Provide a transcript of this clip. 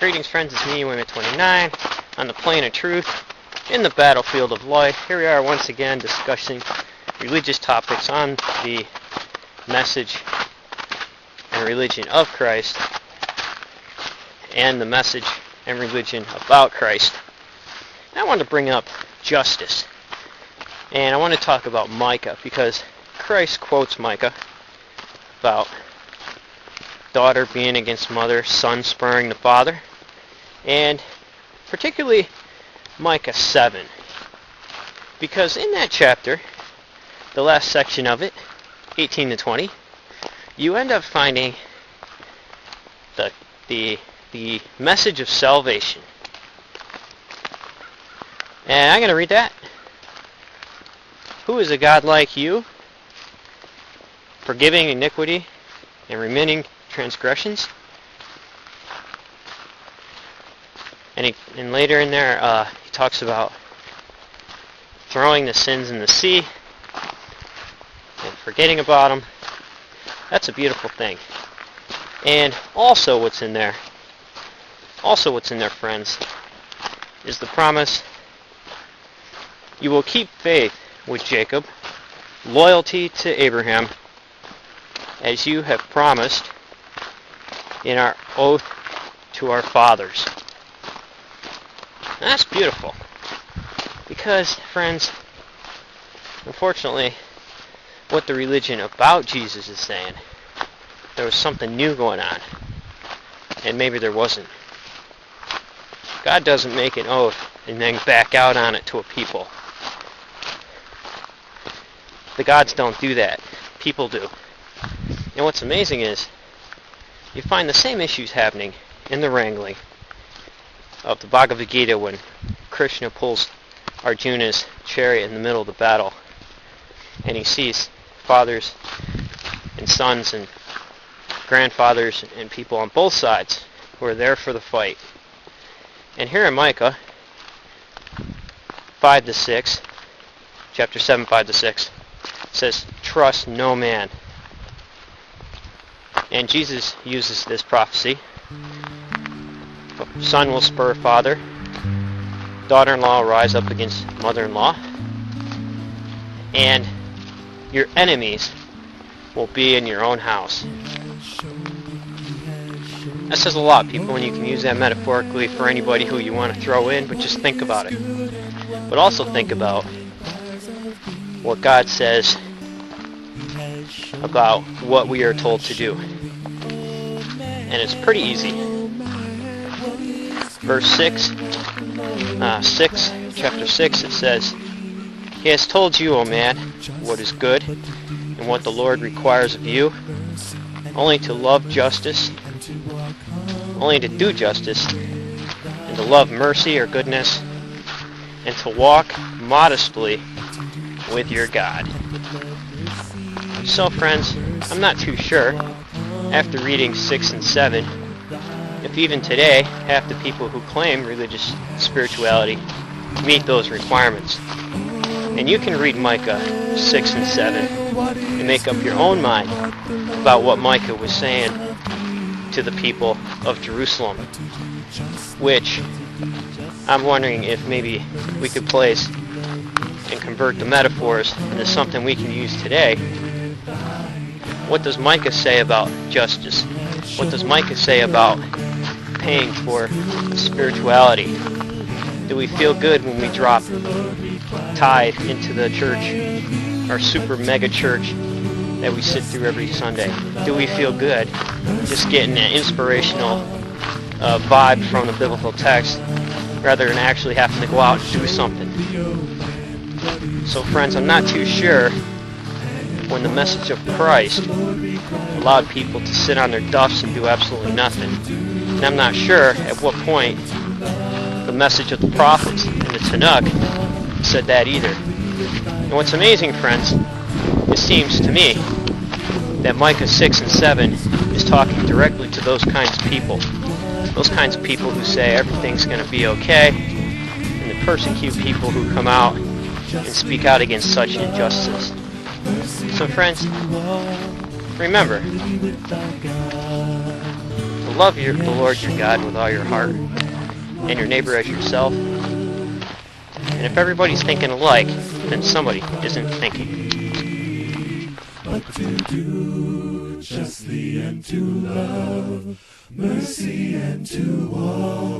Greetings, friends. It's me, Women29, on the plane of truth, in the battlefield of life. Here we are once again discussing religious topics on the message and religion of Christ and the message and religion about Christ. And I want to bring up justice. And I want to talk about Micah, because Christ quotes Micah about daughter being against mother, son spurring the father, and particularly Micah 7. Because in that chapter, the last section of it, 18 to 20, you end up finding the message of salvation. And I'm going to read that. Who is a God like you, forgiving iniquity and remitting transgressions? And later in there, he talks about throwing the sins in the sea and forgetting about them. That's a beautiful thing. And also what's in there, friends, is the promise: you will keep faith with Jacob, loyalty to Abraham, as you have promised in our oath to our fathers. And that's beautiful, because, friends, unfortunately, what the religion about Jesus is saying, there was something new going on, and maybe there wasn't. God doesn't make an oath and then back out on it to a people. The gods don't do that. People do. And what's amazing is you find the same issues happening in the wrangling of the Bhagavad-Gita when Krishna pulls Arjuna's chariot in the middle of the battle, and he sees fathers and sons and grandfathers and people on both sides who are there for the fight. And here in Micah 5 to 6, chapter 7, 5 to 6, it says, trust no man. And Jesus uses this prophecy. Son will spur father, daughter-in-law will rise up against mother-in-law, and your enemies will be in your own house. That says a lot, people, and you can use that metaphorically for anybody who you want to throw in, but just think about it. But also think about what God says about what we are told to do. And it's pretty easy. Verse 6, chapter 6, it says, He has told you, O man, what is good, and what the Lord requires of you, only to love justice, only to do justice, and to love mercy or goodness, and to walk modestly with your God. So, friends, I'm not too sure, after reading 6 and 7, if even today, half the people who claim religious spirituality meet those requirements. And you can read Micah 6 and 7 and make up your own mind about what Micah was saying to the people of Jerusalem, which I'm wondering if maybe we could place and convert the metaphors into something we can use today. What does Micah say about justice? What does Micah say about paying for spirituality? Do we feel good when we drop tithe into the church, our super mega church that we sit through every Sunday? Do we feel good just getting an inspirational vibe from the biblical text rather than actually having to go out and do something? So, friends, I'm not too sure when the message of Christ allowed people to sit on their duffs and do absolutely nothing. And I'm not sure at what point the message of the prophets in the Tanakh said that either. And what's amazing, friends, it seems to me that Micah 6 and 7 is talking directly to those kinds of people. Those kinds of people who say everything's going to be okay, and the persecute people who come out and speak out against such injustice. So, friends, remember, the love the Lord your God with all your heart, and your neighbor as yourself. And if everybody's thinking alike, then somebody isn't thinking. But to do justly and to love mercy and to walk